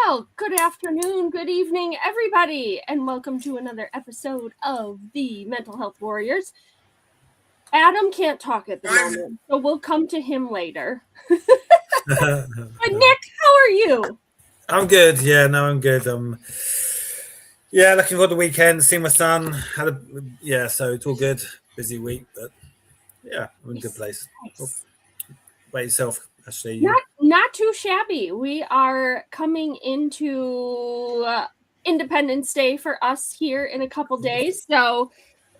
Well, good afternoon, good evening, everybody, and welcome to another episode of the Mental Health Warriors. Adam can't talk at the moment, so we'll come to him later. But Nick, how are you? I'm good. Yeah, no, I'm good. Yeah, looking forward to the weekend, seeing my son. So it's all good. Busy week, but yeah, I'm in a good place. Nice. By yourself, Ashley. Not too shabby. We are coming into Independence Day for us here in a couple days, so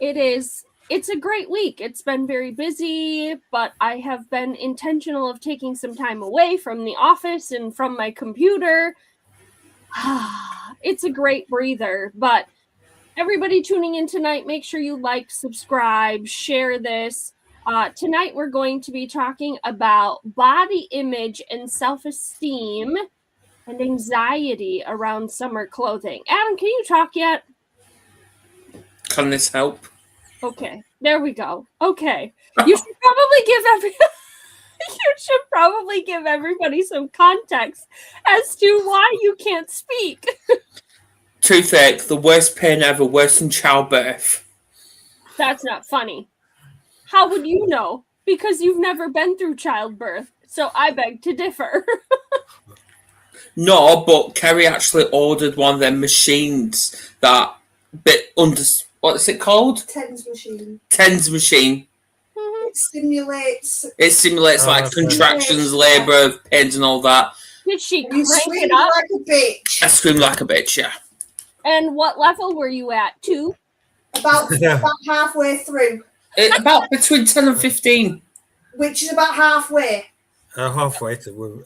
it's a great week. It's been very busy, but I have been intentional of taking some time away from the office and from my computer. It's a great breather, but everybody tuning in tonight, make sure you like, subscribe, share this. Tonight we're going to be talking about body image and self-esteem and anxiety around summer clothing. Adam, can you talk yet? Can this help? Okay, there we go. Okay, you should probably give everybody some context as to why you can't speak. Toothache, the worst pain ever, worse than childbirth. That's not funny. How would you know? Because you've never been through childbirth, so I beg to differ. No, but Kerry actually ordered one of them machines that what's it called? TENS machine. TENS machine. It simulates like contractions, labour, pains and all that. Did she You crank scream it up? like a bitch. I screamed like a bitch, yeah. And what level were you at? 2? About halfway through. About between 10 and 15. Which is about halfway. Halfway to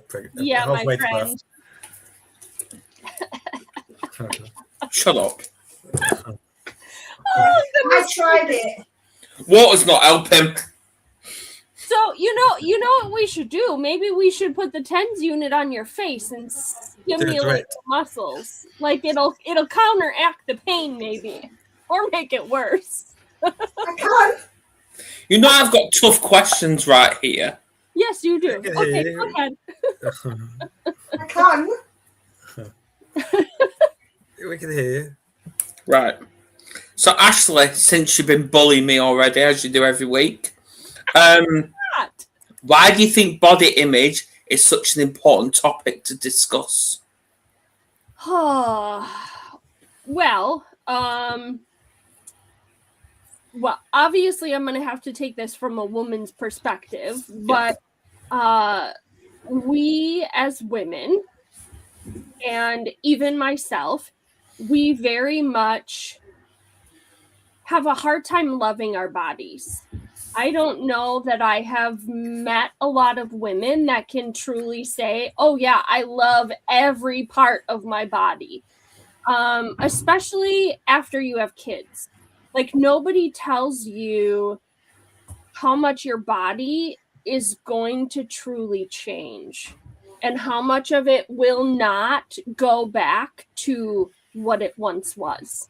pregnant. Yeah, my halfway friend. Shut up. I tried it. Water's not helping. So you know what we should do? Maybe we should put the TENS unit on your face and stimulate the muscles. Like it'll counteract the pain, maybe, or make it worse. I can't. You know I've got tough questions right here. Yes, you do. Okay, go ahead. I can. We can hear you. Right. So Ashley, since you've been bullying me already, as you do every week, why do you think body image is such an important topic to discuss? Well, obviously I'm going to have to take this from a woman's perspective, but we as women, and even myself, we very much have a hard time loving our bodies. I don't know that I have met a lot of women that can truly say, oh yeah, I love every part of my body. Especially after you have kids. Like nobody tells you how much your body is going to truly change and how much of it will not go back to what it once was.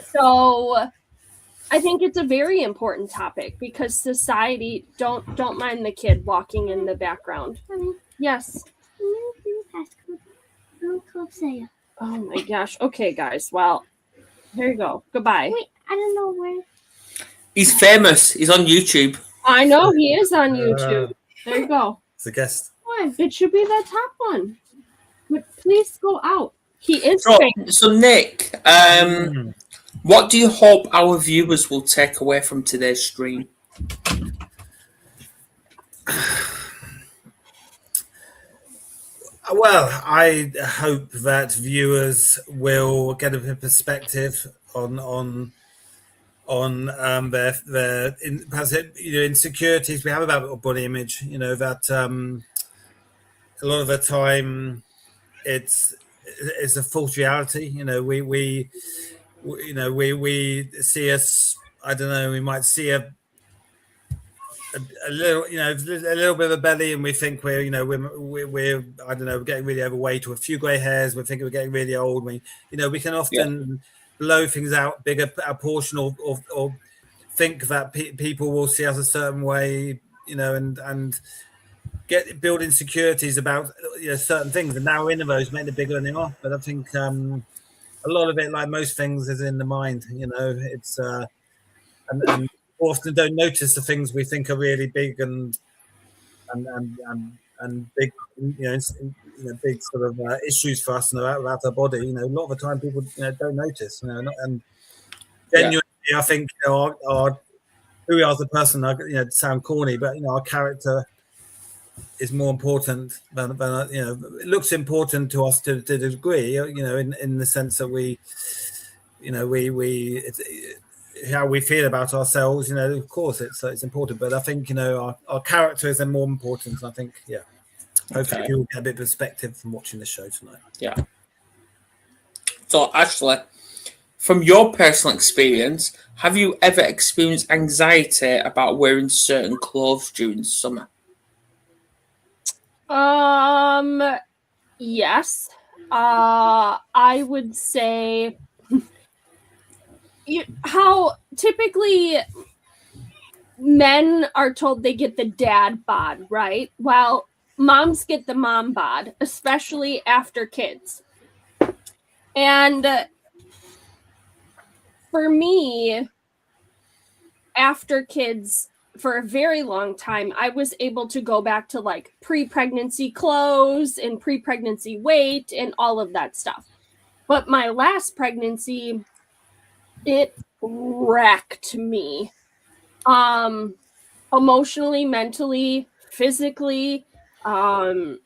So I think it's a very important topic because society, don't mind the kid walking in the background. Yes. Oh my gosh. Okay, guys. Well, there you go. Goodbye. Wait, I don't know where. He's famous. He's on YouTube. I know he is on YouTube. There you go. It's a guest. It should be the top one. But please go out. He is famous. So Nick, what do you hope our viewers will take away from today's stream? Well, I hope that viewers will get a perspective on their perhaps insecurities we have about body image. You know that a lot of the time it's a false reality. You know, we see us. I don't know. We might see a little, a little bit of a belly, and we think we're I don't know, we're getting really overweight, or a few grey hairs. We think we're getting really old. We can often blow things out bigger a portion, or think that people will see us a certain way, and build insecurities about certain things, and now we're in those, make it bigger than they are. But I think a lot of it, like most things, is in the mind. It's and often don't notice the things we think are really big and big, big sort of issues for us about our body. A lot of the time people don't notice. And genuinely, I think our who we are as a person. Sound corny, but our character is more important than it looks important to us to a degree. In the sense that we how we feel about ourselves. Of course, it's important, but I think our character is more important. I think hopefully you'll get a bit of perspective from watching the show tonight. Yeah. So Ashley, from your personal experience, have you ever experienced anxiety about wearing certain clothes during summer? Yes. I would say how typically men are told they get the dad bod, right? Well, moms get the mom bod, especially after kids. And for me, after kids, for a very long time, I was able to go back to like pre-pregnancy clothes and pre-pregnancy weight and all of that stuff. But my last pregnancy, it wrecked me. Emotionally, mentally, physically. I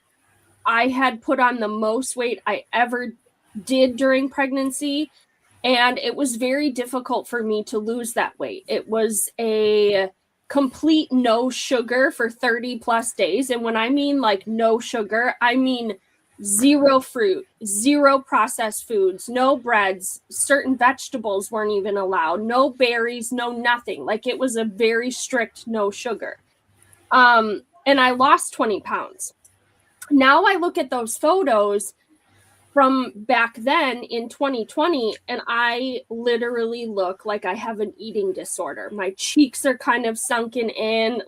had put on the most weight I ever did during pregnancy, and it was very difficult for me to lose that weight. It was a complete no sugar for 30 plus days. And when I mean like no sugar, I mean zero fruit, zero processed foods, no breads, certain vegetables weren't even allowed, no berries, no nothing. Like it was a very strict no sugar. And I lost 20 pounds. Now I look at those photos from back then in 2020, and I literally look like I have an eating disorder. My cheeks are kind of sunken in.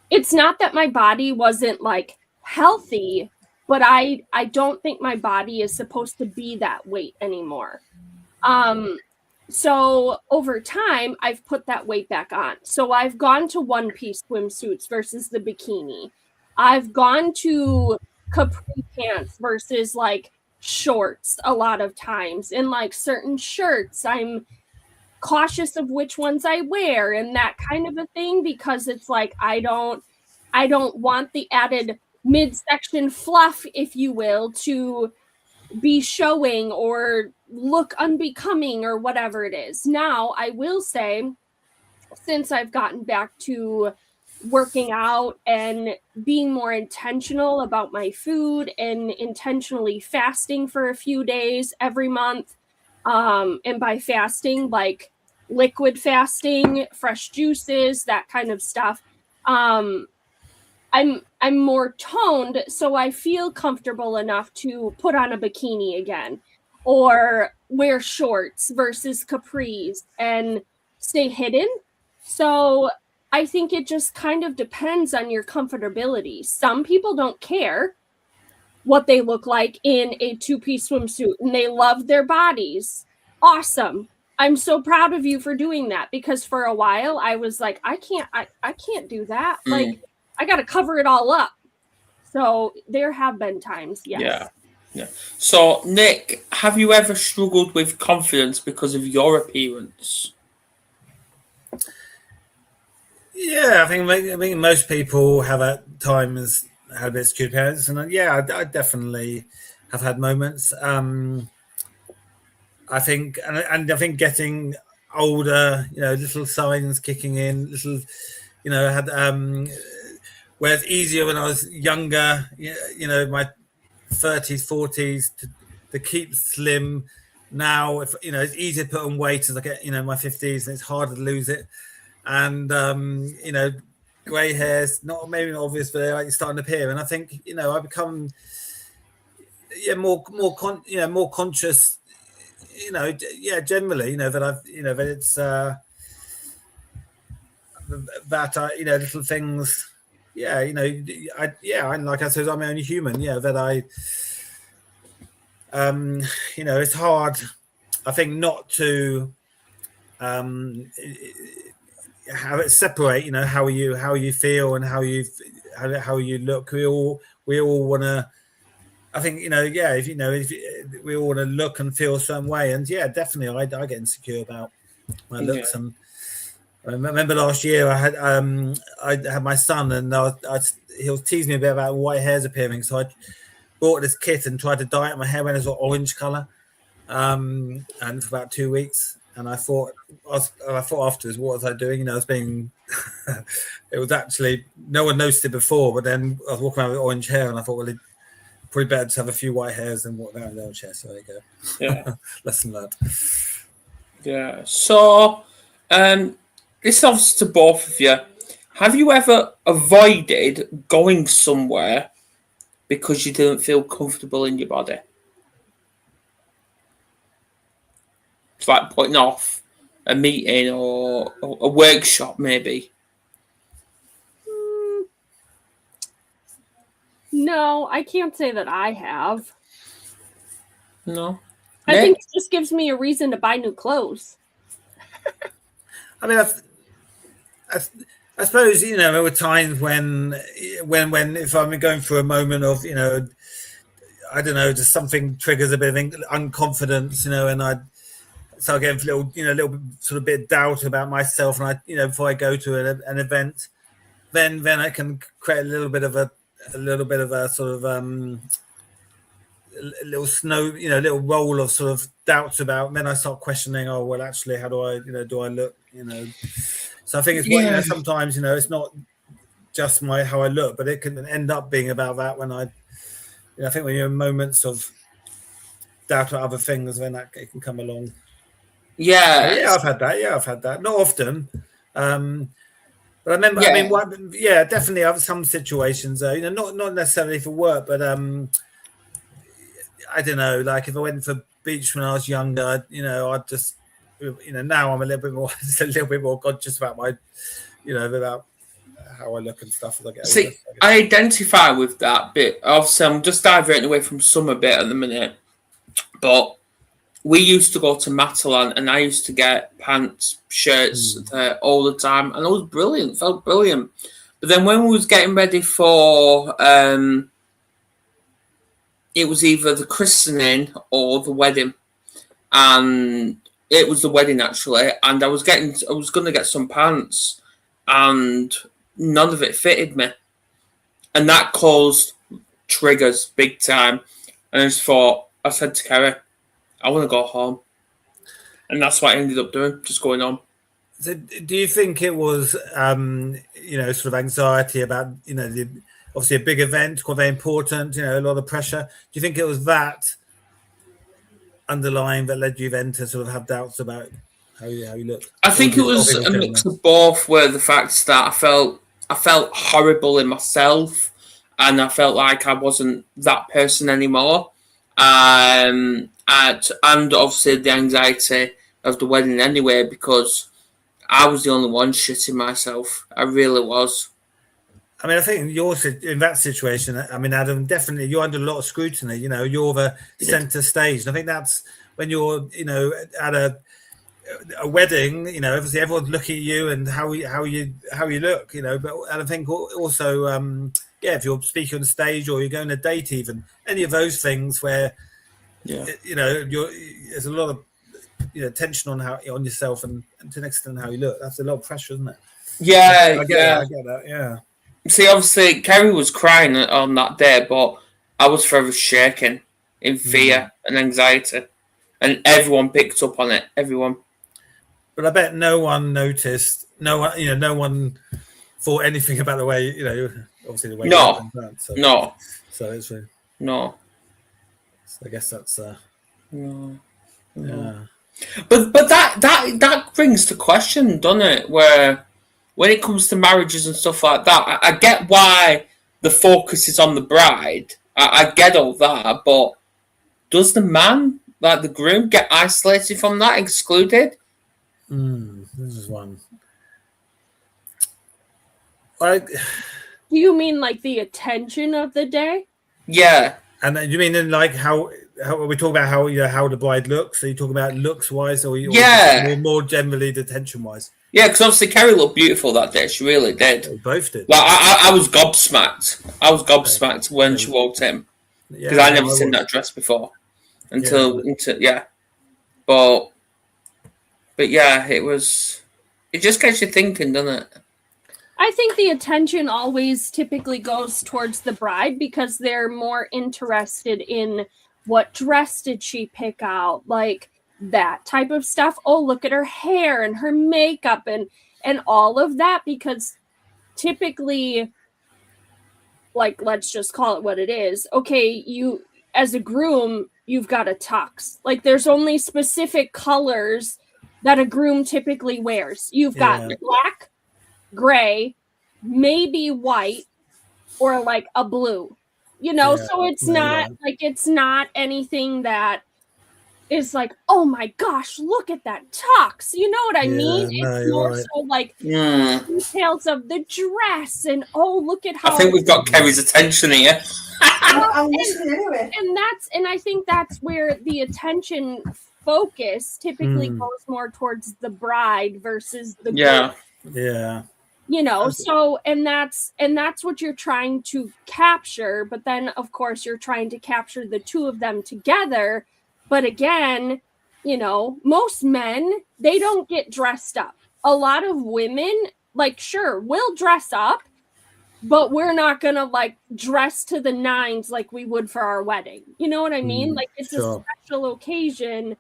It's not that my body wasn't like healthy, but I don't think my body is supposed to be that weight anymore. So over time, I've put that weight back on. So I've gone to one-piece swimsuits versus the bikini. I've gone to capri pants versus like shorts a lot of times. And like certain shirts, I'm cautious of which ones I wear and that kind of a thing, because it's like I don't want the added midsection fluff, if you will, to be showing or look unbecoming or whatever it is. Now, I will say, since I've gotten back to working out and being more intentional about my food and intentionally fasting for a few days every month, and by fasting, like liquid fasting, fresh juices, that kind of stuff, I'm more toned, so I feel comfortable enough to put on a bikini again or wear shorts versus capris and stay hidden. So I think it just kind of depends on your comfortability. Some people don't care what they look like in a two-piece swimsuit and they love their bodies. Awesome. I'm so proud of you for doing that, because for a while I was like, I can't do that. Like, I got to cover it all up. So there have been times, yes. Yeah. So, Nick, have you ever struggled with confidence because of your appearance? Yeah, I think most people have at times had a bit of skewed appearance, and I definitely have had moments. I think, and I think getting older, little signs kicking in, had where it's easier when I was younger, my 30s, 40s to keep slim. Now, if it's easier to put on weight as I get, my 50s, and it's harder to lose it. And grey hairs, maybe not obvious, but they're starting to appear. And I think I become more conscious. Generally, that I've that it's that little things yeah, you know, I like I said, I'm only human. Yeah, that I, you know, it's hard. I think not to have it separate. You know, how you feel and how you look. We all want to. I think, you know, yeah, if we all want to look and feel a certain way, and yeah, definitely, I get insecure about my looks. And I remember last year I had my son, and he was teasing me a bit about white hairs appearing, so I bought this kit and tried to dye it. My hair went as an orange color, and for about 2 weeks. And I thought afterwards, what was I doing? You know, I was being. It was actually no one noticed it before, but then I was walking around with orange hair, and I thought, well, it probably better to have a few white hairs than walk around with orange hair. So there you go. Yeah. Lesson learned. Yeah. So, this is obviously to both of you. Have you ever avoided going somewhere because you didn't feel comfortable in your body? It's like putting off a meeting or a workshop, maybe. No, I can't say that I have. No. I think it just gives me a reason to buy new clothes. I mean, I suppose, you know, there were times when if I'm going through a moment of, you know, I don't know, just something triggers a bit of unconfidence, you know, and I start getting a little bit, sort of bit of doubt about myself, and you know, before I go to an event, then I can create a little bit of a sort of a little roll of sort of doubts about. And then I start questioning. Oh well, actually, how do I look? You know, so I think it's you know, sometimes, you know, it's not just how I look, but it can end up being about that when I think when you're in moments of doubt about other things, then it can come along. Yeah, I've had that. Not often. But I remember, I mean, definitely I have some situations, you know, not necessarily for work, but I don't know, like if I went for beach when I was younger, you know, I'd just, you know, now I'm a little bit more conscious about my, you know, about how I look and stuff as I get older. See, I identify with that bit. Obviously, I'm just diverting away from summer bit at the minute, but we used to go to Matalan, and I used to get pants, shirts there all the time, and it was brilliant. Felt brilliant. But then when we was getting ready for, it was either the christening or the wedding, and it was the wedding actually. And I was going to get some pants, and none of it fitted me, and that caused triggers big time. And I said to Kerry, I want to go home. And that's what I ended up doing, just going on. So do you think it was, you know, sort of anxiety about, you know, obviously a big event, quite very important, you know, a lot of pressure. Do you think it was that underlying that led you then to sort of have doubts about how you look? I think it was a mix of both, where the fact that I felt horrible in myself, and I felt like I wasn't that person anymore. And obviously the anxiety of the wedding anyway, because I was the only one shitting myself. I really was. I mean, I think in that situation, I mean, Adam, definitely you're under a lot of scrutiny. You know, you're the center stage. And I think that's when you're, you know, at a wedding, you know, obviously everyone's looking at you and how you look, you know. But I think also, if you're speaking on the stage or you're going on a date, even any of those things where, you know, there's a lot of, you know, tension on yourself and to an extent how you look. That's a lot of pressure, isn't it? Yeah, I get that. Yeah. See, obviously, Kerry was crying on that day, but I was forever shaking in fear and anxiety, and everyone picked up on it. Everyone. But I bet no one noticed. No one thought anything about the way, you know. Obviously, the way. No. So it's no. So I guess that's. No. Yeah. But that brings the question, doesn't it? Where when it comes to marriages and stuff like that, I get why the focus is on the bride. I get all that, but does the man, like the groom, get isolated from that, excluded? This is one. Do you mean like the attention of the day? Yeah. And you mean in like how we talk about how how the bride looks? Are you talking about looks wise, or more generally the attention wise? Yeah, because obviously Kerry looked beautiful that day. She really did. They both did. Like I was gobsmacked. I was gobsmacked when she walked in because I'd never seen that dress before until yeah. But yeah, it just gets you thinking, doesn't it? I think the attention always typically goes towards the bride because they're more interested in what dress did she pick out, like that type of stuff. Oh, look at her hair and her makeup and all of that, because typically, like, let's just call it what it is. Okay, you as a groom, you've got a tux. Like, there's only specific colors that a groom typically wears. You've got black, gray, maybe white, or like a blue, so it's not like, it's not anything that is like, oh my gosh, look at that tux, you know what I mean? It's more so like details of the dress and look at how I think we've got Kerry's attention here. I'm listening anyway. And I think that's where the attention focus typically goes more towards the bride versus the groom. So and that's what you're trying to capture, but then of course you're trying to capture the two of them together. But again, most men, they don't get dressed up. A lot of women, like, sure, we'll dress up, but we're not gonna like dress to the nines like we would for our wedding. You know what I mean? Like, it's a special occasion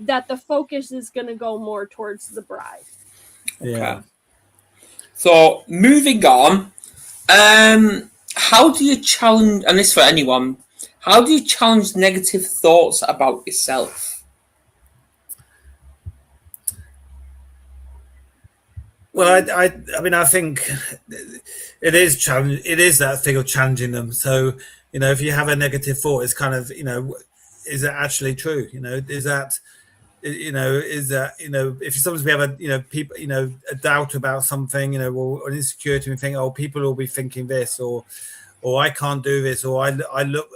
that the focus is going to go more towards the bride. Okay. So moving on, how do you challenge, and this for anyone, how do you challenge negative thoughts about yourself? Well, I mean, I think it is challenge. It is that thing of challenging them. So, if you have a negative thought, it's kind of, is it actually true? Is that, if sometimes we have a, people, a doubt about something, or an insecurity, and we think, oh, people will be thinking this, or I can't do this, or I look,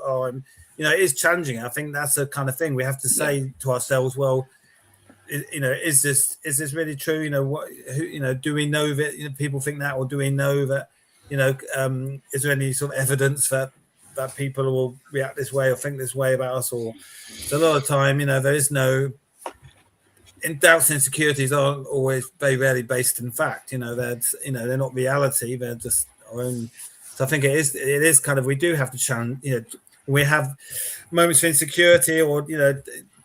or I'm, it is challenging. I think that's the kind of thing we have to say to ourselves. Well, is this really true? Do we know that people think that, or do we know that, is there any sort of evidence that people will react this way or think this way about us? Or so a lot of time, there is no, in doubts and insecurities aren't always very rarely based in fact. They're not reality. They're just our own. So I think it is kind of, we do have to challenge. We have moments of insecurity or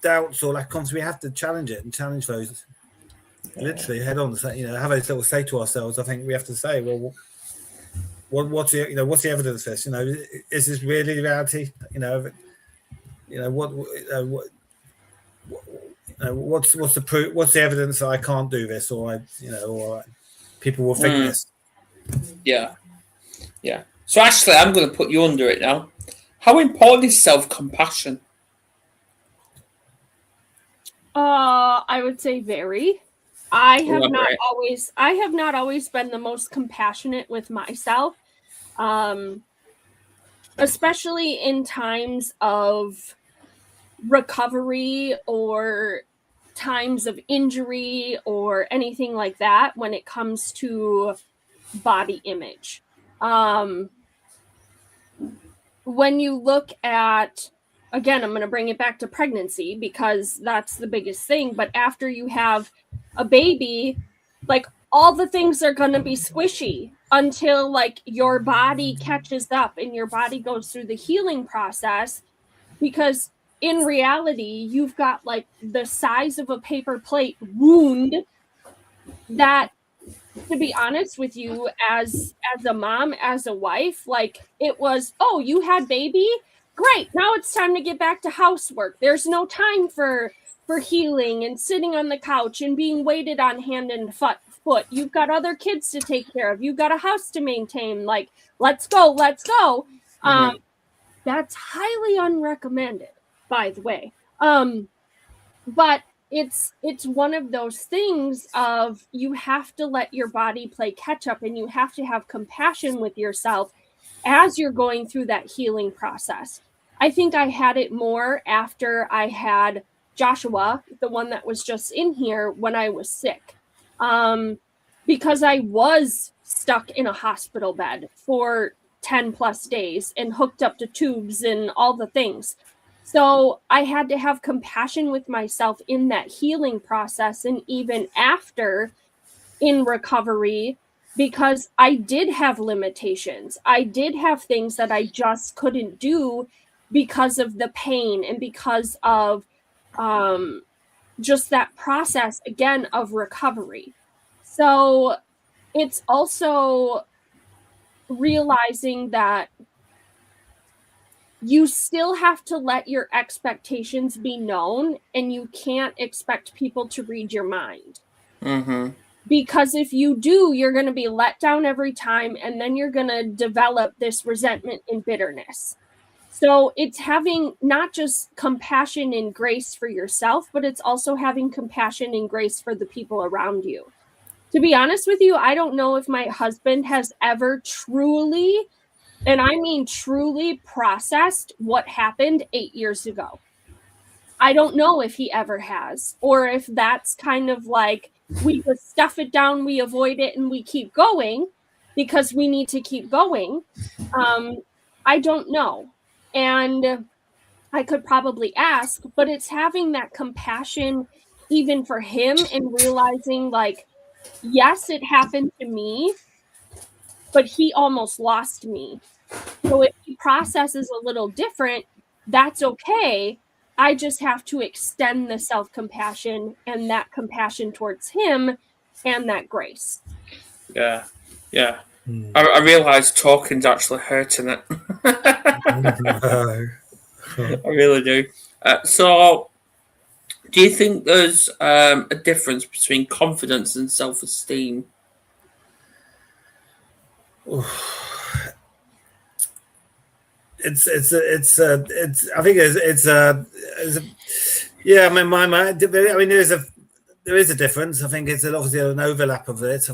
doubts or lack of confidence. We have to challenge it and challenge those literally head on. Have a little say to ourselves. I think we have to say, well, what's the evidence for this? Is this really reality? What's the proof? What's the evidence that I can't do this, or or people will think this? Yeah. So Ashley, I'm going to put you under it now. How important is self-compassion? I would say very. I have not always been the most compassionate with myself, especially in times of recovery or times of injury or anything like that when it comes to body image. When you look at, again, I'm going to bring it back to pregnancy because that's the biggest thing. But after you have a baby, like, all the things are going to be squishy until like your body catches up and your body goes through the healing process, because in reality, you've got like the size of a paper plate wound that, to be honest with you, as a mom, as a wife, like, it was, oh, you had baby? Great. Now it's time to get back to housework. There's no time for healing and sitting on the couch and being waited on hand and foot. You've got other kids to take care of. You've got a house to maintain. Like, let's go. That's highly unrecommended, by the way. But it's one of those things of you have to let your body play catch up, and you have to have compassion with yourself as you're going through that healing process. I think I had it more after I had Joshua, the one that was just in here, when I was sick. Because I was stuck in a hospital bed for 10 plus days and hooked up to tubes and all the things. So I had to have compassion with myself in that healing process, and even after in recovery, because I did have limitations. I did have things that I just couldn't do because of the pain and because of just that process, again, of recovery. So it's also realizing that you still have to let your expectations be known, and you can't expect people to read your mind. Mm-hmm. Because if you do, you're going to be let down every time, and then you're going to develop this resentment and bitterness. So it's having not just compassion and grace for yourself, but it's also having compassion and grace for the people around you. To be honest with you, I don't know if my husband has ever truly, and I mean truly, processed what happened 8 years ago. I don't know if he ever has, or if that's kind of like we just stuff it down, we avoid it, and we keep going because we need to keep going. I don't know. And I could probably ask, but it's having that compassion even for him, and realizing, like, yes, it happened to me, but he almost lost me. So if he processes a little different, that's okay. I just have to extend the self-compassion and that compassion towards him and that grace. Yeah. I realised talking's actually hurting it. I really do. So, do you think there's a difference between confidence and self-esteem? It's I think it's yeah. I mean, there is a difference. I think it's obviously an overlap of it. I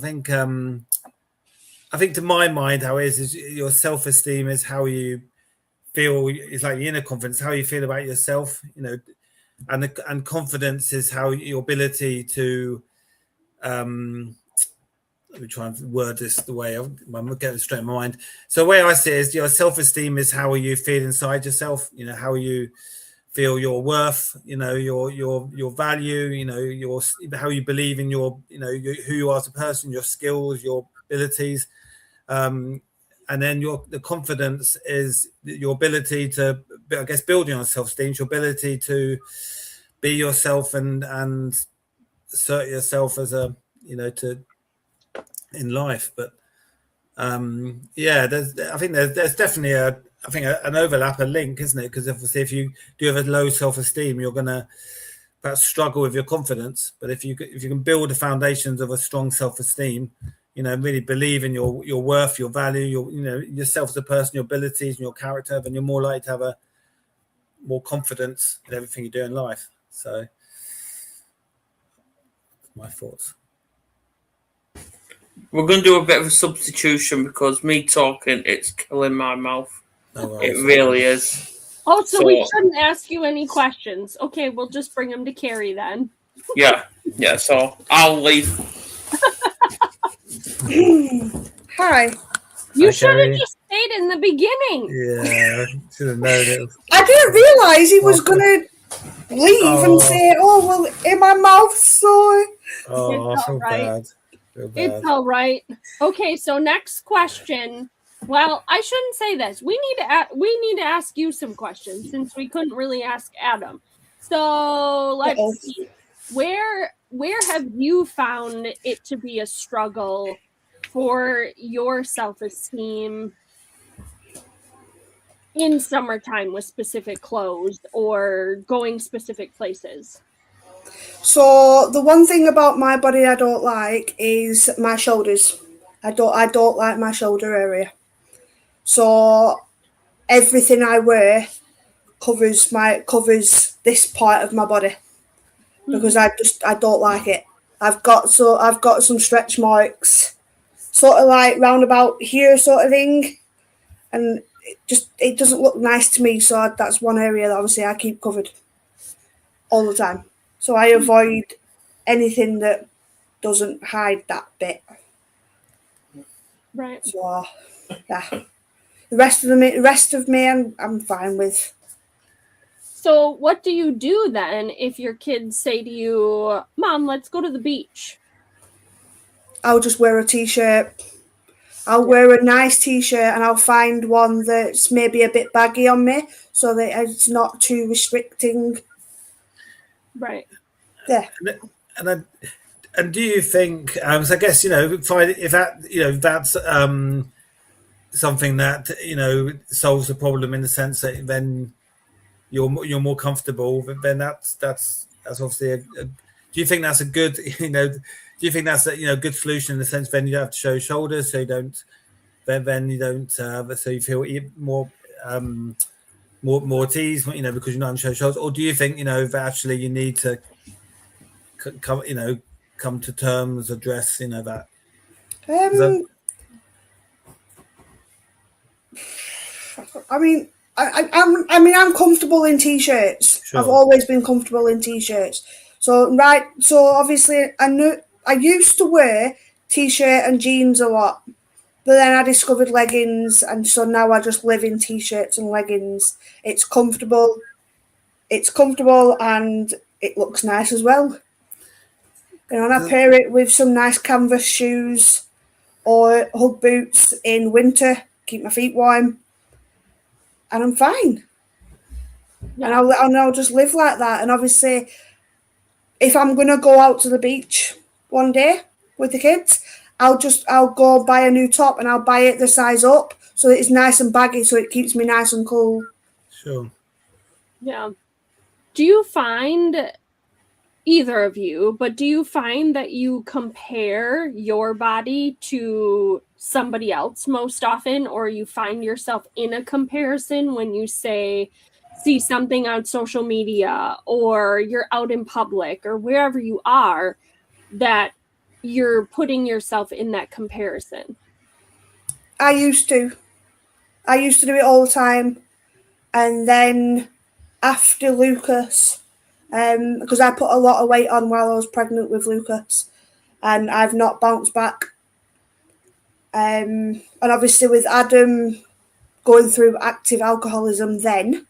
think to my mind, how it is your self-esteem is how you feel. It's like your inner confidence, how you feel about yourself. You know, and confidence is how your ability to let me try and word this the way I'm getting it straight in my mind. So the way I see it is your self-esteem is how you feel inside yourself, you know, how you feel your worth, you know, your value, you know, how you believe in your, you know, who you are as a person, your skills, your abilities. And then the confidence is your ability to, I guess, building on self-esteem, your ability to be yourself and assert yourself as a, you know, to in life. But yeah, I think there's definitely an overlap, a link, isn't it? Because obviously if you do have a low self-esteem, you're going to perhaps struggle with your confidence. But if you can build the foundations of a strong self-esteem, you know, really believe in your worth, your value, you know, yourself as a person, your abilities and your character, then you're more likely to have more confidence in everything you do in life. So my thoughts. We're going to do a bit of a substitution because me talking, it's killing my mouth. It really is. Oh, so we shouldn't ask you any questions. Okay, we'll just bring them to Carrie then. Yeah. So I'll leave. Hi. You should have just stayed in the beginning. Yeah, should have known it. I didn't realise he was going to leave and say, "Oh, well, in my mouth sore." Oh, I feel bad. It's all right. Okay, so next question. Well, I shouldn't say this. We need to ask you some questions since we couldn't really ask Adam. So let's see. Where have you found it to be a struggle for your self-esteem in summertime with specific clothes or going specific places? So the one thing about my body I don't like is my shoulders. I don't like my shoulder area. So everything I wear covers this part of my body. because I don't like it. I've got some stretch marks, sort of like round about here, sort of thing, and it doesn't look nice to me. So that's one area that obviously I keep covered all the time. So I avoid anything that doesn't hide that bit. Right. So yeah, the rest of me, I'm fine with. So what do you do then if your kids say to you, Mom, let's go to the beach? I'll just wear a t-shirt. I'll wear a nice t-shirt, and I'll find one that's maybe a bit baggy on me so that it's not too restricting. Right. Yeah. And do you think? So I guess if that's something that solves the problem in the sense that then you're more comfortable. Then that's obviously do you think that's a good Do you think that's a good solution in the sense then you don't have to show shoulders, so you don't then you don't so you feel more more tease because you're not on show shoulders, or do you think that actually you need to come to terms, address that? I'm comfortable in t-shirts. Sure. I've always been comfortable in t-shirts. So obviously I used to wear t-shirt and jeans a lot, but then I discovered leggings, and so now I just live in t-shirts and leggings. It's comfortable, and it looks nice as well. And I pair it with some nice canvas shoes or Hug boots in winter, keep my feet warm, and I'm fine. Yeah. And I'll just live like that. And obviously, if I'm going to go out to the beach one day with the kids, I'll go buy a new top, and I'll buy it the size up so that it's nice and baggy, so it keeps me nice and cool. Sure. Yeah. Do you find, either of you, but do you find that you compare your body to somebody else most often, or you find yourself in a comparison when you see something on social media, or you're out in public, or wherever you are, that you're putting yourself in that comparison? I used to do it all the time, and then after Lucas, because I put a lot of weight on while I was pregnant with Lucas, and I've not bounced back. And obviously with Adam going through active alcoholism, then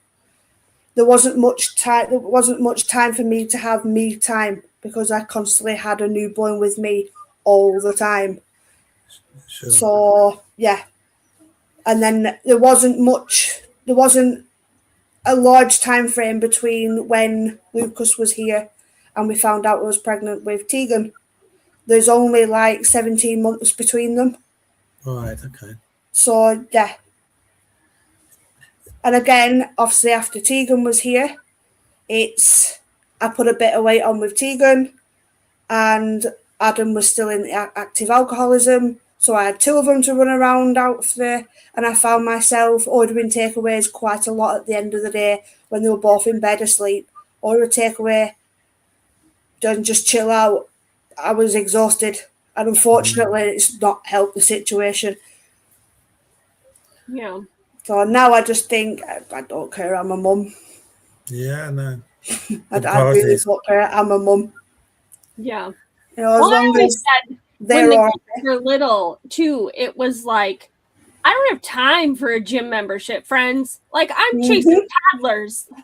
there wasn't much time for me to have me time, because I constantly had a newborn with me all the time. Sure. So yeah, and then there wasn't a large time frame between when Lucas was here and we found out I was pregnant with Tegan. There's only like 17 months between them. Right. Okay. So yeah. And again, obviously after Tegan was here, I put a bit of weight on with Tegan, and Adam was still in active alcoholism. So I had two of them to run around out there, and I found myself ordering takeaways quite a lot at the end of the day when they were both in bed asleep. Order a takeaway, don't just chill out. I was exhausted, and unfortunately it's not helped the situation. Yeah. So now I just think, I don't care, I'm a mum. Yeah, no. I really don't care, I'm a mum. Yeah. As long as when the kids were little too, it was like, I don't have time for a gym membership, friends. Like, I'm chasing toddlers. Like,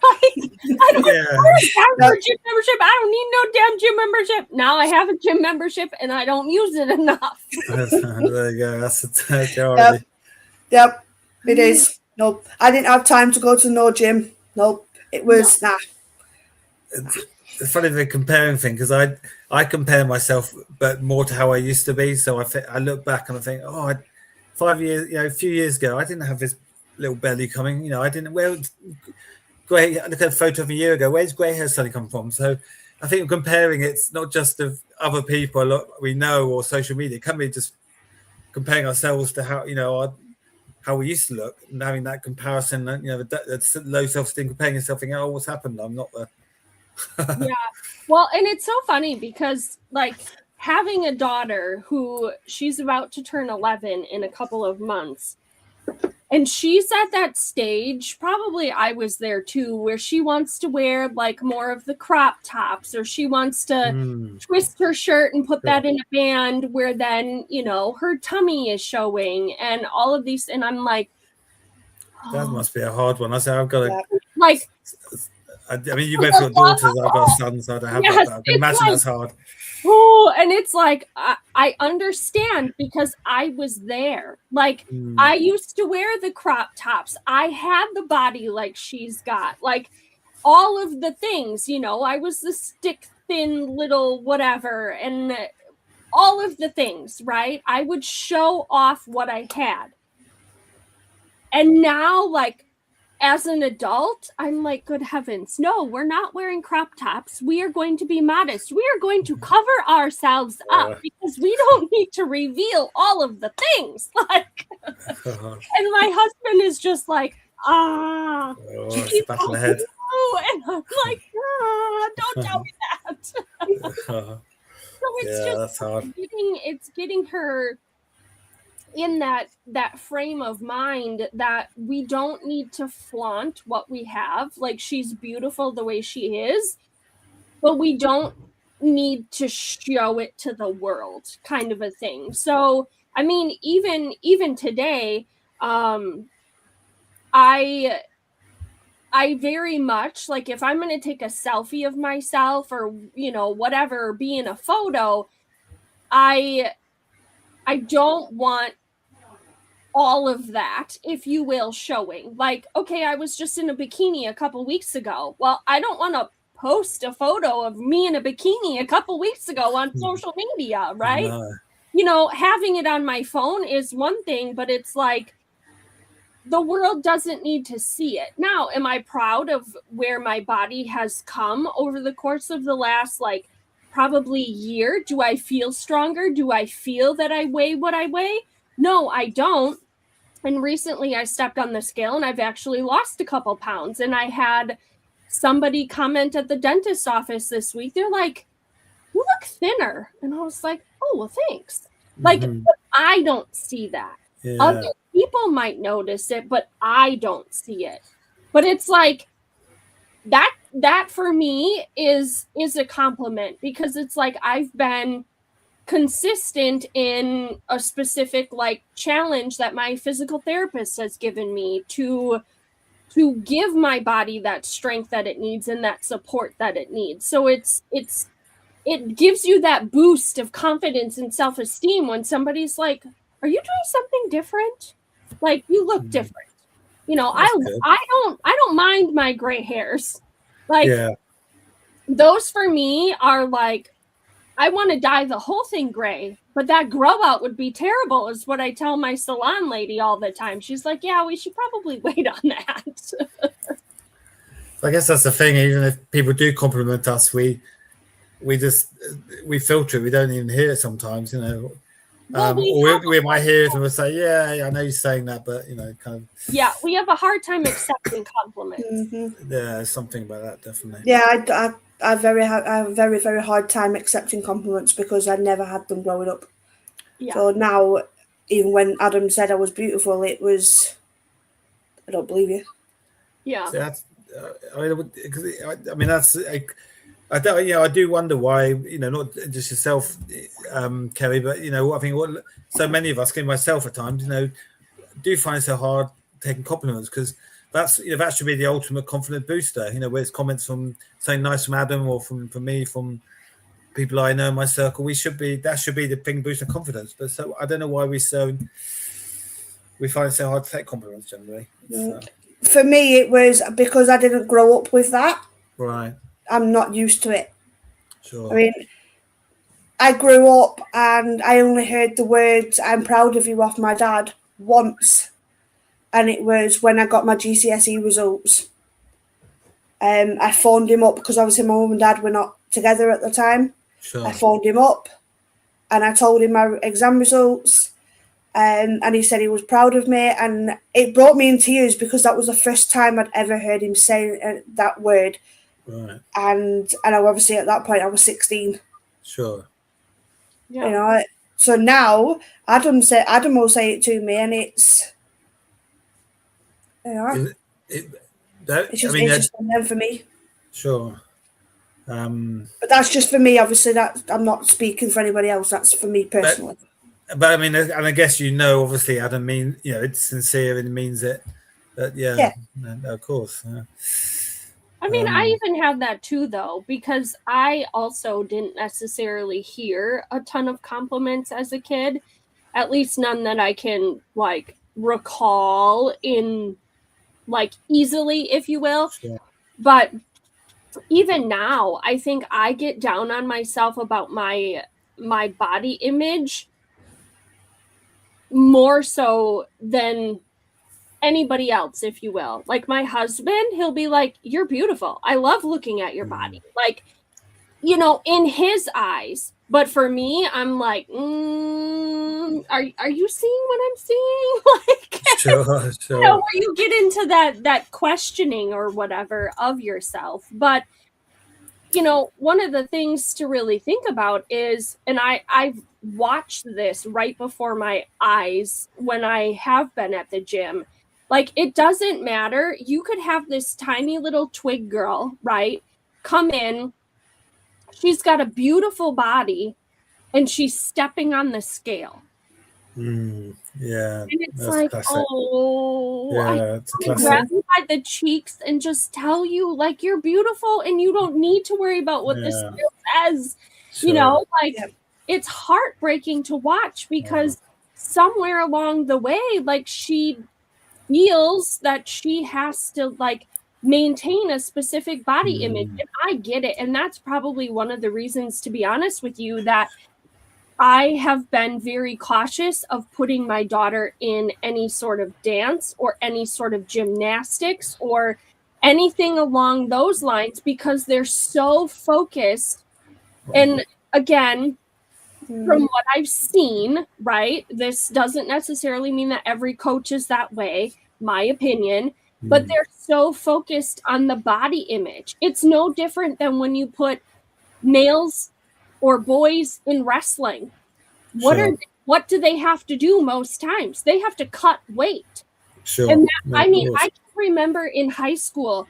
I don't have time for a gym membership. I don't need no damn gym membership. Now I have a gym membership and I don't use it enough. There you go. That's a terrible. Yep, it is. Nope. I didn't have time to go to no gym. Nope. It was nah. It's funny the comparing thing, because I compare myself, but more to how I used to be. So I look back and I think, 5 years, a few years ago, I didn't have this little belly coming. I didn't. Well, grey. Look at a photo of a year ago. Where's grey hair suddenly come from? So I think comparing, it's not just of other people we know or social media. It can be just comparing ourselves to how we used to look, and having that comparison. The low self-esteem, comparing yourself, thinking, what's happened? I'm not the Yeah. Well, and it's so funny because like having a daughter who she's about to turn 11 in a couple of months, and she's at that stage, probably I was there too, where she wants to wear like more of the crop tops, or she wants to twist her shirt and put that in a band where then, you know, her tummy is showing and all of these. And I'm like, that must be a hard one. I say I've got to like, I mean, you both got daughters, I've got a son, so I don't have that, but I can imagine that's hard. Oh, and it's like, I understand because I was there. Like, I used to wear the crop tops. I had the body like she's got. Like, all of the things, you know, I was the stick thin little whatever, and all of the things, right? I would show off what I had. And now, like, as an adult, I'm like, good heavens, no, we're not wearing crop tops. We are going to be modest. We are going to cover ourselves up because we don't need to reveal all of the things. Like, and my husband is just like, it's back in the head. And I'm like, don't tell me that. So it's just that's hard. It's getting her in that frame of mind that we don't need to flaunt what we have. Like, she's beautiful the way she is, but we don't need to show it to the world, kind of a thing. So I mean, even today, I very much, like, if I'm going to take a selfie of myself or, you know, whatever, be in a photo, I don't want all of that, if you will, showing. Like, okay, I was just in a bikini a couple weeks ago. Well, I don't want to post a photo of me in a bikini a couple weeks ago on social media, right? No. You know, having it on my phone is one thing, but it's like, the world doesn't need to see it. Now, am I proud of where my body has come over the course of the last, like, probably year? Do I feel stronger? Do I feel that I weigh what I weigh? No, I don't. And recently I stepped on the scale and I've actually lost a couple pounds. And I had somebody comment at the dentist's office this week. They're like, you look thinner. And I was like, oh, well, thanks. Like, but I don't see that. Yeah. Other people might notice it, but I don't see it. But it's like, that for me is a compliment, because it's like, I've been consistent in a specific, like, challenge that my physical therapist has given me to give my body that strength that it needs and that support that it needs. So it gives you that boost of confidence and self-esteem when somebody's like, are you doing something different? Like, you look different. You know, I don't mind my gray hairs. Like, those for me are like, I want to dye the whole thing gray, but that grow out would be terrible, is what I tell my salon lady all the time. She's like, yeah, we should probably wait on that. I guess that's the thing. Even if people do compliment us, we filter it. We don't even hear it sometimes, you know. Well, we might hear it and we'll say, yeah, I know you're saying that, but, you know, kind of. Yeah, we have a hard time accepting compliments. Yeah, something about that, definitely. Yeah, I have a very, very hard time accepting compliments because I never had them growing up. Yeah. So now, even when Adam said I was beautiful, it was, I don't believe you. Yeah. So that's, that's. I do wonder why, you know, not just yourself, Kerry, but, you know, I think so many of us, including myself at times, you know, do find it so hard taking compliments, because that's, you know, that should be the ultimate confident booster, you know, where it's comments from something nice from Adam or from me, from people I know in my circle. That should be the thing boosting confidence. But so I don't know why we find it so hard to take compliments generally. For me, it was because I didn't grow up with that. Right. I'm not used to it. Sure. I mean, I grew up and I only heard the words, I'm proud of you, off my dad once. And it was when I got my GCSE results. I phoned him up because obviously my mum and dad were not together at the time. Sure. I phoned him up and I told him my exam results. And he said he was proud of me. And it brought me in tears because that was the first time I'd ever heard him say that word. Right. And obviously at that point I was 16. Sure. Yeah. You know, so now Adam will say it to me, and it's, you know, it's just one of them for me. Sure. But that's just for me. Obviously, that I'm not speaking for anybody else. That's for me personally. But I mean, and I guess obviously, Adam, it's sincere and it means it. But yeah. Of course. I mean, I even had that too, though, because I also didn't necessarily hear a ton of compliments as a kid, at least none that I can recall in easily, if you will. Sure. But even now, I think I get down on myself about my body image more so than anybody else, if you will. Like my husband, he'll be like, "You're beautiful. I love looking at your body." Like, in his eyes. But for me, I'm like, are you seeing what I'm seeing? Sure. Where you get into that questioning or whatever of yourself. But one of the things to really think about is, and I've watched this right before my eyes when I have been at the gym. Like, it doesn't matter. You could have this tiny little twig girl, right? Come in. She's got a beautiful body and she's stepping on the scale. Yeah. And it's like, classic. I grab you by the cheeks and just tell you, you're beautiful and you don't need to worry about what the scale says. Sure. It's heartbreaking to watch because somewhere along the way, she feels that she has to maintain a specific body image. And I get it. And that's probably one of the reasons, to be honest with you, that I have been very cautious of putting my daughter in any sort of dance or any sort of gymnastics or anything along those lines, because they're so focused. And again, from what I've seen, right, this doesn't necessarily mean that every coach is that way, my opinion, but they're so focused on the body image. It's no different than when you put males or boys in wrestling. What do they have to do most times? They have to cut weight. Sure. And I can remember in high school,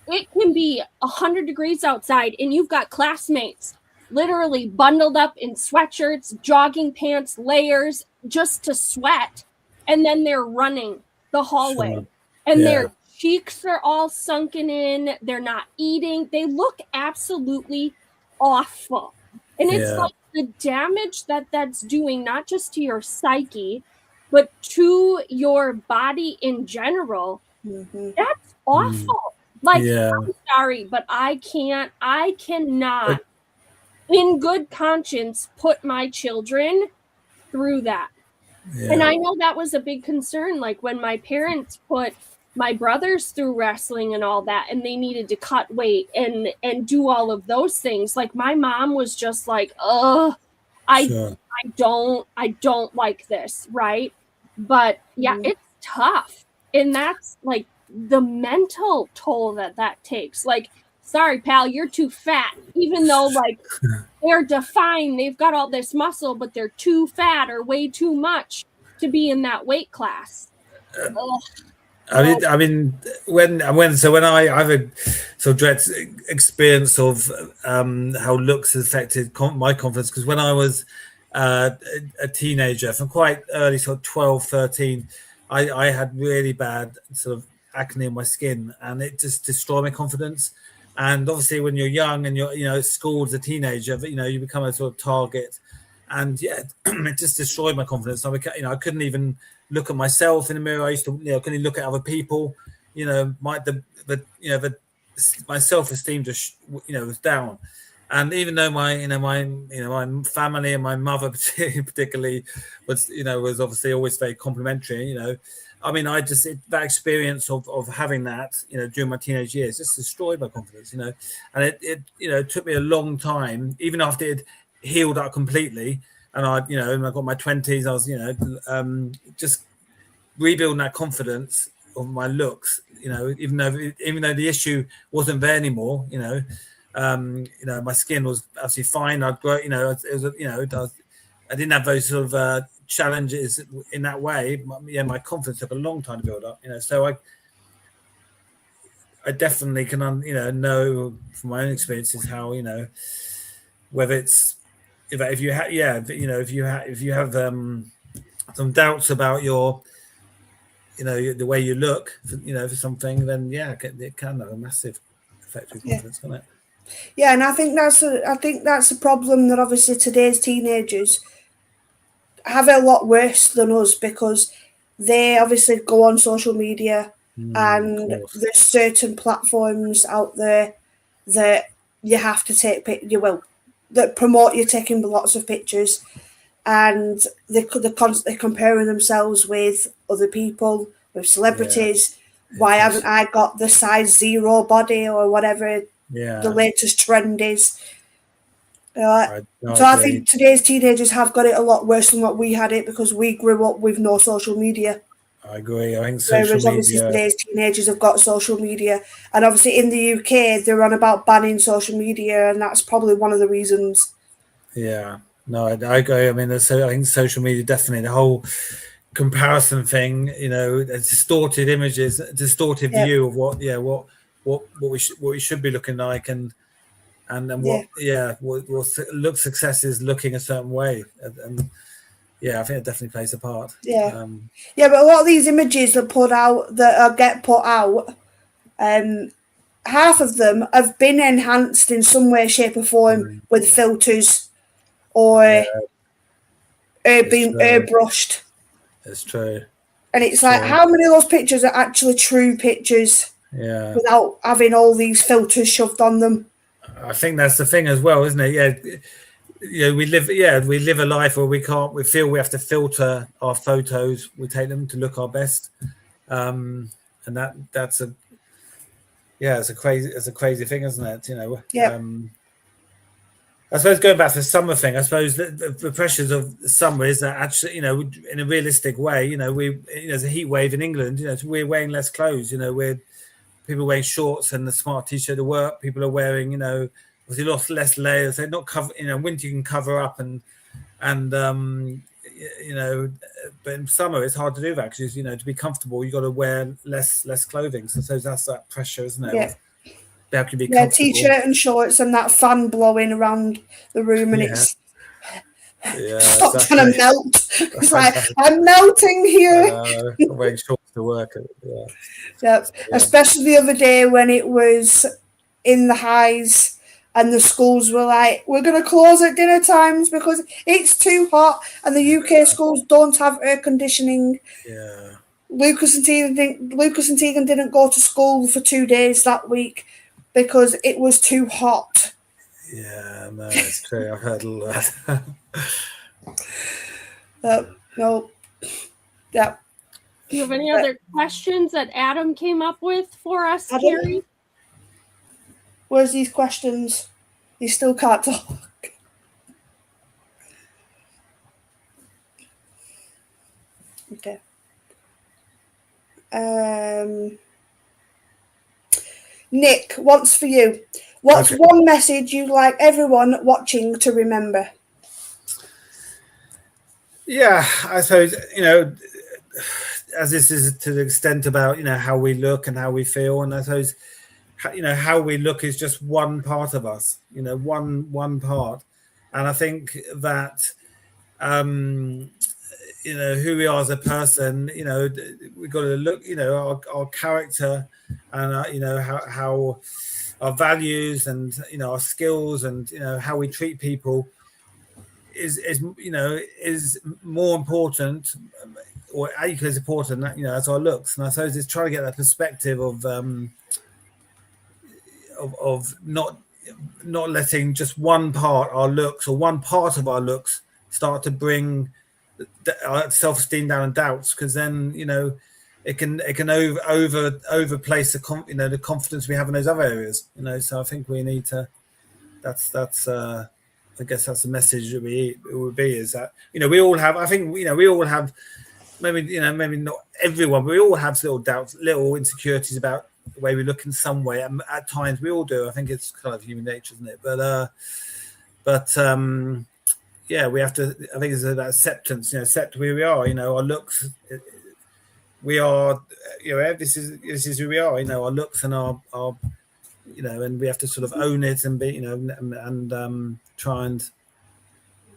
it can be 100 degrees outside and you've got classmates literally bundled up in sweatshirts, jogging pants, layers, just to sweat. And then they're running the hallway. And their cheeks are all sunken in. They're not eating. They look absolutely awful. And it's the damage that's doing, not just to your psyche, but to your body in general. That's awful. I'm sorry, but I cannot in good conscience put my children through that. And I know that was a big concern, when my parents put my brothers through wrestling and all that, and they needed to cut weight and do all of those things. My mom was just like, I don't like this, right? But it's tough. And that's the mental toll that takes. Sorry, pal, you're too fat. Even though they're defined, they've got all this muscle, but they're too fat or way too much to be in that weight class. I mean, when I have a sort of direct experience of how looks has affected my confidence, because when I was a teenager, from quite early, sort of 12, 13, I had really bad sort of acne on my skin, and it just destroyed my confidence. And obviously, when you're young and you're at school as a teenager, you become a sort of target, and it just destroyed my confidence. I couldn't even look at myself in the mirror. I used to, couldn't look at other people. My self-esteem just, was down. And even though my family and my mother particularly was obviously always very complimentary, I mean, that experience of having that, during my teenage years just destroyed my confidence, and it took me a long time, even after it healed up completely. And when I got my 20s, I was, just rebuilding that confidence. my looks, even though the issue wasn't there anymore, my skin was absolutely fine. I'd grow, I didn't have those sort of challenges in that way. My confidence took a long time to build up, so I definitely can, know from my own experiences how, whether it's if you have some doubts about your, the way you look, for something, then it can have a massive effect with confidence, can't it? Yeah, and I think that's a problem that obviously today's teenagers have a lot worse than us, because they obviously go on social media and there's certain platforms out there that you have to take that promote you taking lots of pictures, and they're constantly comparing themselves with other people, with celebrities. Why haven't I got the size 0 body or whatever the latest trend is? So I think today's teenagers have got it a lot worse than what we had it, because we grew up with no social media. I agree. I think whereas obviously today's teenagers have got social media, and obviously in the UK they're on about banning social media, and that's probably one of the reasons. Yeah, no, I agree. I mean, I think social media, definitely the whole comparison thing, distorted images, distorted view of what we should be looking like, and what look success is looking a certain way, and I think it definitely plays a part. But a lot of these images that get put out, half of them have been enhanced in some way, shape, or form with filters or being airbrushed. It's true. And it's like, how many of those pictures are actually true pictures? Without having all these filters shoved on them. I think that's the thing as well, isn't it? We live a life where we feel we have to filter our photos. We take them to look our best, and that's it's a crazy thing, isn't it? I suppose going back to the summer thing, I suppose the pressures of summer is that actually, in a realistic way, there's a heat wave in England. We're wearing less clothes. People wearing shorts and the smart t-shirt to work. People are wearing, obviously lots less layers. They're not cover. Winter you can cover up and but in summer it's hard to do that, because to be comfortable you got to wear less clothing. So that's that pressure, isn't it? Yeah. They can be comfortable. T-shirt and shorts and that fan blowing around the room, and it's stop trying to melt. It's like, I'm melting here. I'm wearing shorts to work. Especially the other day when it was in the highs and the schools were like, we're going to close at dinner times because it's too hot, and the UK schools don't have air conditioning. Lucas and Tegan didn't go to school for 2 days that week because it was too hot. Yeah, no, it's true. I've heard a lot. No. Yeah. Do you have any other questions that Adam came up with for us, Carrie? Where's these questions? He still can't talk. Okay. Nick, what's for you? What's one message you'd like everyone watching to remember? Yeah, I suppose, as this is to the extent about, how we look and how we feel. And I suppose, how we look is just one part of us, one part. And I think that, who we are as a person, we've got to look, our character and, how our values and, our skills and, how we treat people is more important, or equally as important, as our looks. And I suppose it's trying to get that perspective of not letting just one part, our looks, or one part of our looks start to bring our self-esteem down and doubts, because then it can overplace the confidence we have in those other areas. So I think we need to. That's I guess that's the message that it would be, is that we all have. I think we all have maybe, you know, maybe not everyone, but we all have little doubts, little insecurities about the way we look in some way. At times we all do. I think it's kind of human nature, isn't it? But yeah, we have to, I think it's about acceptance, you know, accept who we are, you know, our looks, we are, you know, this is who we are, you know, our looks and our you know, and we have to sort of own it and be, you know, and try and,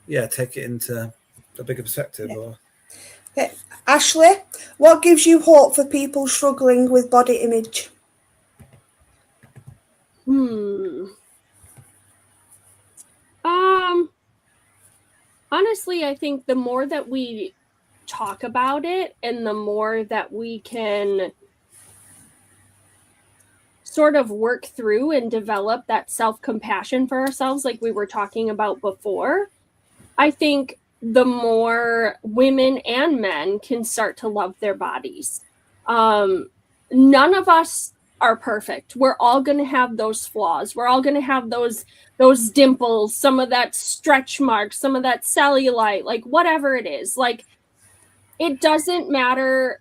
yeah, take it into a bigger perspective. Yeah. Or Okay. Ashley, what gives you hope for people struggling with body image? Honestly, I think the more that we talk about it and the more that we can sort of work through and develop that self-compassion for ourselves, like we were talking about before, I think the more women and men can start to love their bodies. None of us are perfect. We're all going to have those flaws. We're all going to have those dimples, some of that stretch marks, some of that cellulite, like whatever it is. Like, it doesn't matter.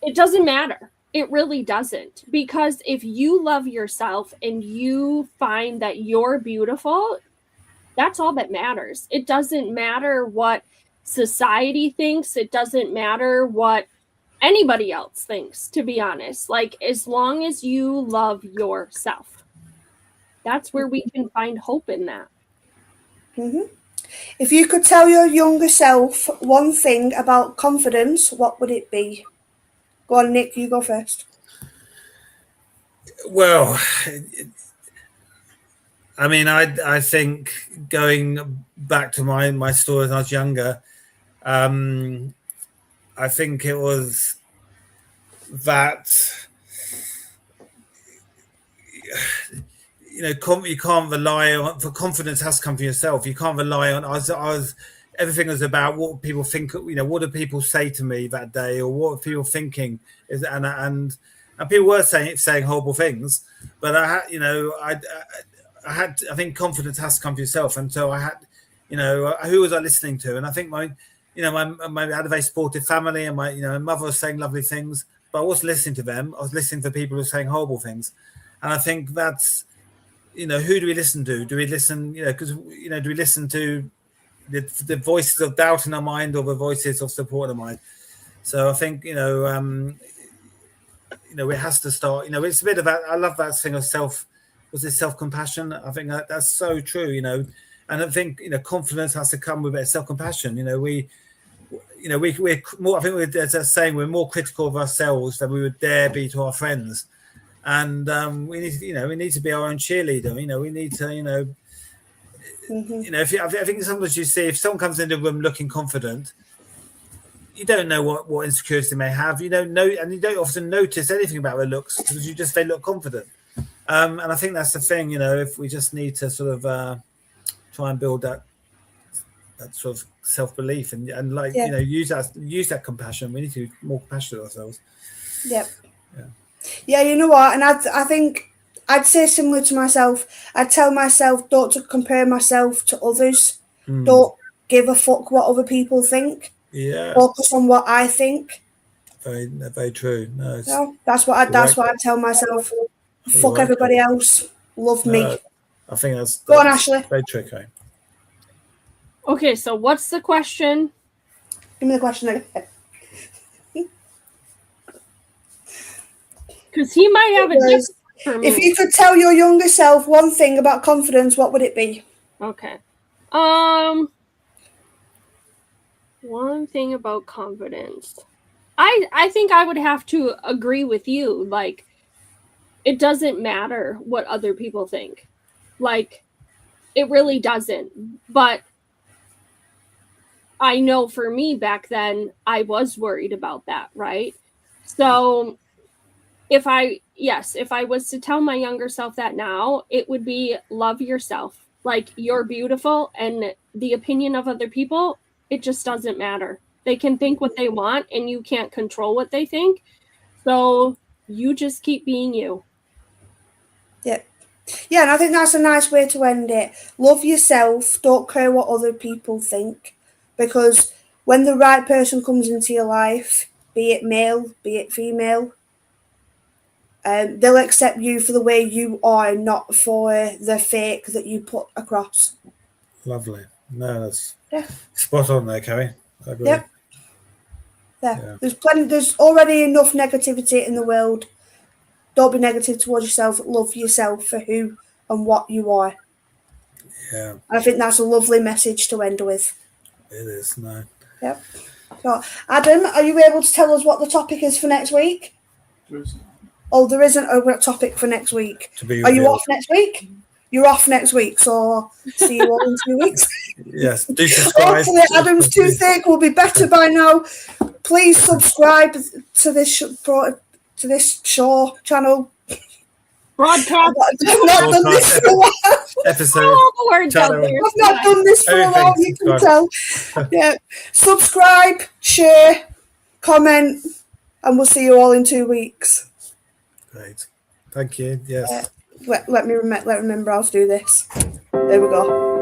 It doesn't matter. It really doesn't. Because if you love yourself and you find that you're beautiful, that's all that matters. It doesn't matter what society thinks. It doesn't matter what anybody else thinks, to be honest. Like, as long as you love yourself, that's where we can find hope in that. Mm-hmm. If you could tell your younger self one thing about confidence, what would it be? Go on, Nick, you go first. well, I mean, I think going back to my story when I was younger, I think it was that, you know, you can't rely on, for confidence has to come from yourself. You can't rely on, I was everything was about what people think, you know, what do people say to me that day, or what are people thinking, and people were saying horrible things, but I think confidence has to come from yourself. And so I had, you know, who was I listening to? And I think I had a very supportive family, and my mother was saying lovely things, but I wasn't listening to them. I was listening to people who were saying horrible things. And I think that's, you know, who do we listen to? Do we listen, you know, because, you know, do we listen to the voices of doubt in our mind or the voices of support in our mind? So I think, it has to start, it's a bit of that. I love that thing of self-compassion. I think that's so true, and I think, confidence has to come with a bit of self-compassion. We're more, I think there's a saying, we're more critical of ourselves than we would dare be to our friends. And we need to be our own cheerleader. We need to, I think sometimes you see, if someone comes into the room looking confident, you don't know what insecurities they may have. You don't know, and you don't often notice anything about their looks because they look confident. And I think that's the thing. If we just need to sort of try and build that sort of self-belief and use that compassion. We need to be more compassionate with ourselves. Yep. Yeah, you know what? And I think I'd say similar to myself. I'd tell myself not to compare myself to others. Don't give a fuck what other people think. Yeah. Focus on what I think. Very, very true. No, that's what I tell myself. Fuck everybody else. Love me. I think that's Go on, Ashley. Very tricky. Okay, so what's the question? Give me the question again. Because he might have a different for me. If you could tell your younger self one thing about confidence, what would it be? Okay. One thing about confidence. I think I would have to agree with you. Like, it doesn't matter what other people think. Like, it really doesn't. But I know for me back then, I was worried about that, right? So if I was to tell my younger self that now, it would be love yourself. Like, you're beautiful, and the opinion of other people, it just doesn't matter. They can think what they want, and you can't control what they think. So you just keep being you. Yep. Yeah, and I think that's a nice way to end it. Love yourself. Don't care what other people think. Because when the right person comes into your life, be it male, be it female, they'll accept you for the way you are, not for the fake that you put across. Lovely. No, that's spot on there, Kerry. I agree. Yep. Yeah. There's already enough negativity in the world. Don't be negative towards yourself. Love yourself for who and what you are. Yeah. I think that's a lovely message to end with. It is, no. Yep. So, Adam, are you able to tell us what the topic is for next week? There isn't. Oh, there isn't a topic for next week. Are you off next week? You're off next week, so see you all in 2 weeks. Yes, do subscribe. Hopefully Adam's toothache will be better by now. Please subscribe to this show channel. Broadcast. I've not done this for a while. Episode. All the words out channel. there. I've not done this for a while, you can tell. Yeah. Subscribe, share, comment, and we'll see you all in 2 weeks. Great. Thank you. Yes. Let me remember how to do this. There we go.